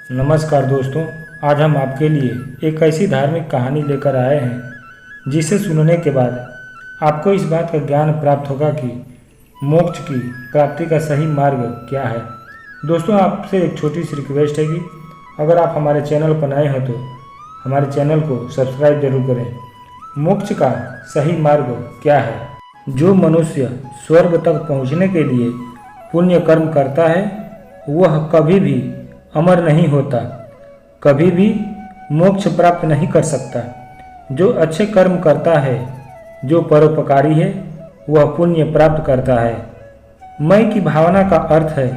नमस्कार दोस्तों, आज हम आपके लिए एक ऐसी धार्मिक कहानी लेकर आए हैं जिसे सुनने के बाद आपको इस बात का ज्ञान प्राप्त होगा कि मोक्ष की प्राप्ति का सही मार्ग क्या है। दोस्तों, आपसे एक छोटी सी रिक्वेस्ट है कि अगर आप हमारे चैनल पर नए हैं तो हमारे चैनल को सब्सक्राइब जरूर करें। मोक्ष का सही मार्ग क्या है? जो मनुष्य स्वर्ग तक पहुँचने के लिए पुण्य कर्म करता है वह कभी भी अमर नहीं होता, कभी भी मोक्ष प्राप्त नहीं कर सकता। जो अच्छे कर्म करता है, जो परोपकारी है, वह पुण्य प्राप्त करता है। मैं की भावना का अर्थ है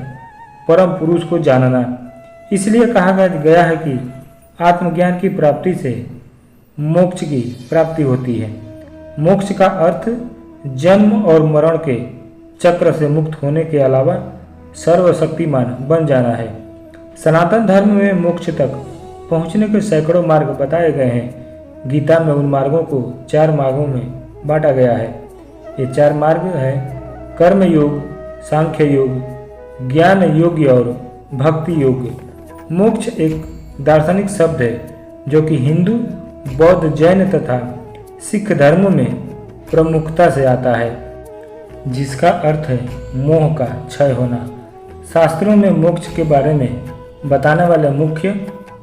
परम पुरुष को जानना। इसलिए कहा गया है कि आत्मज्ञान की प्राप्ति से मोक्ष की प्राप्ति होती है। मोक्ष का अर्थ जन्म और मरण के चक्र से मुक्त होने के अलावा सर्वशक्तिमान बन जाना है। सनातन धर्म में मोक्ष तक पहुंचने के सैकड़ों मार्ग बताए गए हैं। गीता में उन मार्गों को 4 मार्गों में बांटा गया है। ये 4 मार्ग हैं कर्म योग, सांख्य योग, ज्ञान योग और भक्ति योग। मोक्ष एक दार्शनिक शब्द है जो कि हिंदू, बौद्ध, जैन तथा सिख धर्मों में प्रमुखता से आता है, जिसका अर्थ है मोह का क्षय होना। शास्त्रों में मोक्ष के बारे में बताने वाले मुख्य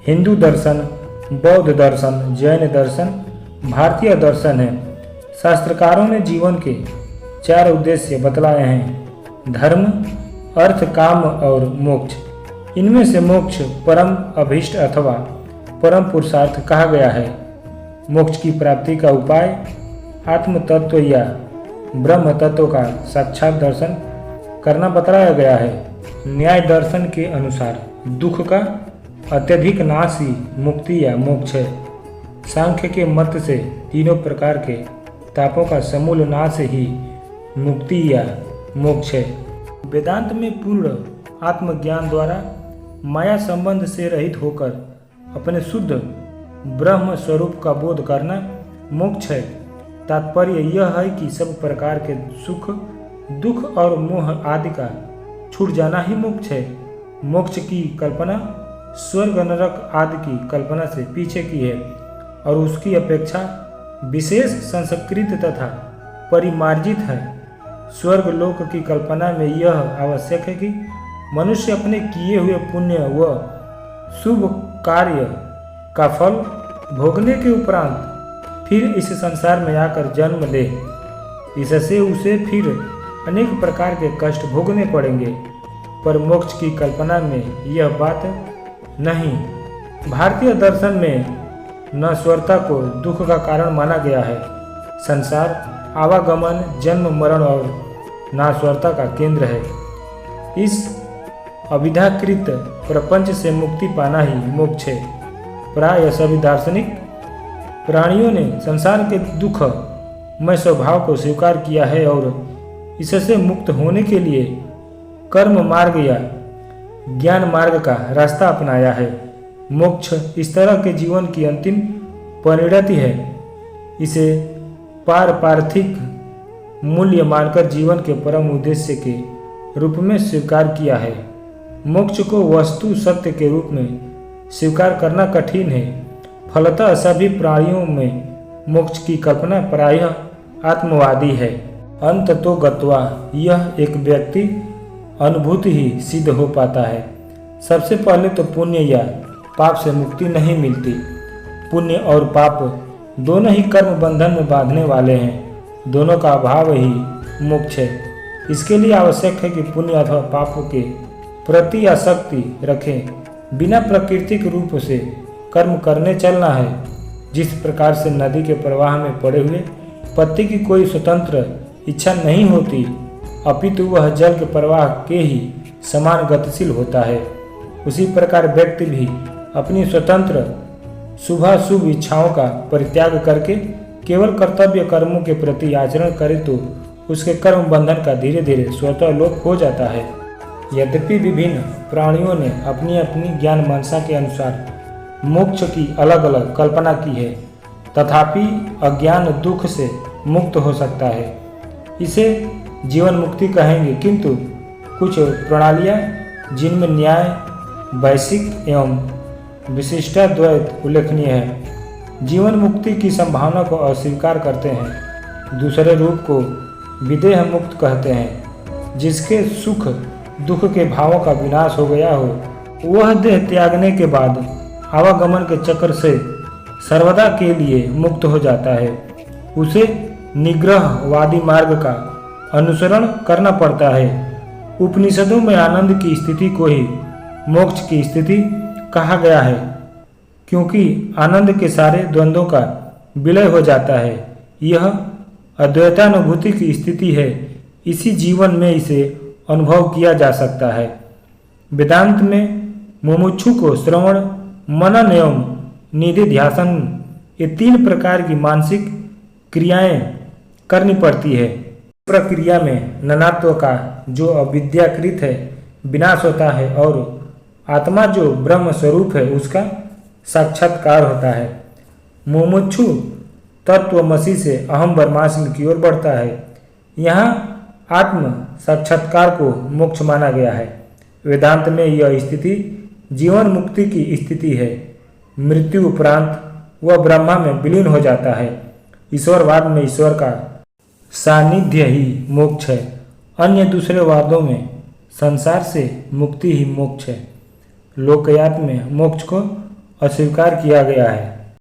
हिंदू दर्शन, बौद्ध दर्शन, जैन दर्शन, भारतीय दर्शन है। शास्त्रकारों ने जीवन के 4 उद्देश्य बतलाए हैं: धर्म, अर्थ, काम और मोक्ष। इनमें से मोक्ष परम अभीष्ट अथवा परम पुरुषार्थ कहा गया है। मोक्ष की प्राप्ति का उपाय आत्म तत्व या ब्रह्म तत्व का साक्षात दर्शन करना बतलाया गया है। न्याय दर्शन के अनुसार दुख का अत्यधिक नाश ही मुक्ति या मोक्ष है। सांख्य के मत से तीनों प्रकार के तापों का समूल नाश ही मुक्ति या मोक्ष है। वेदांत में पूर्ण आत्मज्ञान द्वारा माया संबंध से रहित होकर अपने शुद्ध ब्रह्म स्वरूप का बोध करना मोक्ष है। तात्पर्य यह है कि सब प्रकार के सुख, दुख और मोह आदि का छूट जाना ही मोक्ष है। मोक्ष की कल्पना स्वर्ग, नरक आदि की कल्पना से पीछे की है और उसकी अपेक्षा विशेष संस्कृत तथा परिमार्जित है। स्वर्ग लोक की कल्पना में यह आवश्यक है कि मनुष्य अपने किए हुए पुण्य व शुभ कार्य का फल भोगने के उपरांत फिर इस संसार में आकर जन्म ले। इससे उसे फिर अनेक प्रकार के कष्ट भोगने पड़ेंगे, पर मोक्ष की कल्पना में यह बात नहीं। भारतीय दर्शन में नश्वरता को दुख का कारण माना गया है। संसार आवागमन, जन्म, मरण और नाश्वरता का केंद्र है। इस अविद्याकृत प्रपंच से मुक्ति पाना ही मोक्ष है। प्राय सभी दार्शनिक प्राणियों ने संसार के दुख में स्वभाव को स्वीकार किया है और इससे मुक्त होने के लिए कर्म मार्ग या ज्ञान मार्ग का रास्ता अपनाया है। मोक्ष इस तरह के जीवन की अंतिम परिणति है। इसे पारमार्थिक मूल्य मानकर जीवन के परम उद्देश्य के रूप में स्वीकार किया है। मोक्ष को वस्तु सत्य के रूप में स्वीकार करना कठिन है। फलतः सभी प्राणियों में मोक्ष की कल्पना प्रायः आत्मवादी है। अंत तो गत्वा यह एक व्यक्ति अनुभूति ही सिद्ध हो पाता है। सबसे पहले तो पुण्य या पाप से मुक्ति नहीं मिलती। पुण्य और पाप दोनों ही कर्म बंधन में बांधने वाले हैं। दोनों का अभाव ही मोक्ष है। इसके लिए आवश्यक है कि पुण्य अथवा पाप के प्रति आसक्ति रखें। बिना प्राकृतिक रूप से कर्म करने चलना है। जिस प्रकार से नदी के प्रवाह में पड़े हुए पत्ती की कोई स्वतंत्र इच्छा नहीं होती, अपितु वह जल के प्रवाह के ही समान गतिशील होता है, उसी प्रकार व्यक्ति भी अपनी स्वतंत्र शुभाशुभ इच्छाओं का परित्याग करके केवल कर्तव्य कर्मों के प्रति आचरण करे तो उसके कर्म बंधन का धीरे धीरे स्वतः लोप हो जाता है। यद्यपि विभिन्न प्राणियों ने अपनी अपनी ज्ञान मंशा के अनुसार मोक्ष की अलग अलग कल्पना की है, तथापि अज्ञान दुख से मुक्त हो सकता है। इसे जीवन मुक्ति कहेंगे, किंतु कुछ प्रणालियाँ जिनमें न्याय, वैश्विक एवं विशिष्टाद्वैत उल्लेखनीय है। जीवन मुक्ति की संभावना को अस्वीकार करते हैं। दूसरे रूप को विदेह मुक्त कहते हैं। जिसके सुख दुख के भावों का विनाश हो गया हो, वह देह त्यागने के बाद आवागमन के चक्र से सर्वदा के लिए मुक्त हो जाता है। उसे निग्रहवादी मार्ग का अनुसरण करना पड़ता है। उपनिषदों में आनंद की स्थिति को ही मोक्ष की स्थिति कहा गया है, क्योंकि आनंद के सारे द्वंद्वों का विलय हो जाता है। यह अद्वैतानुभूति की स्थिति है। इसी जीवन में इसे अनुभव किया जा सकता है। वेदांत में मुमुक्षु को श्रवण, मनन एवं निधिध्यासन ये 3 प्रकार की मानसिक क्रियाएं करनी पड़ती है। प्रक्रिया में नानात्व का जो अविद्याकृत है विनाश होता है और आत्मा जो ब्रह्म स्वरूप है उसका साक्षात्कार होता है। मुमुक्षु तत्वमसि से अहम ब्रह्मास्मि की ओर बढ़ता है। यहाँ आत्म साक्षात्कार को मोक्ष माना गया है। वेदांत में यह स्थिति जीवन मुक्ति की स्थिति है। मृत्यु उपरांत वह ब्रह्मा में विलीन हो जाता है। ईश्वरवाद में ईश्वर का सानिध्य ही मोक्ष है। अन्य दूसरे वादों में संसार से मुक्ति ही मोक्ष है। लोकयात में मोक्ष को अस्वीकार किया गया है।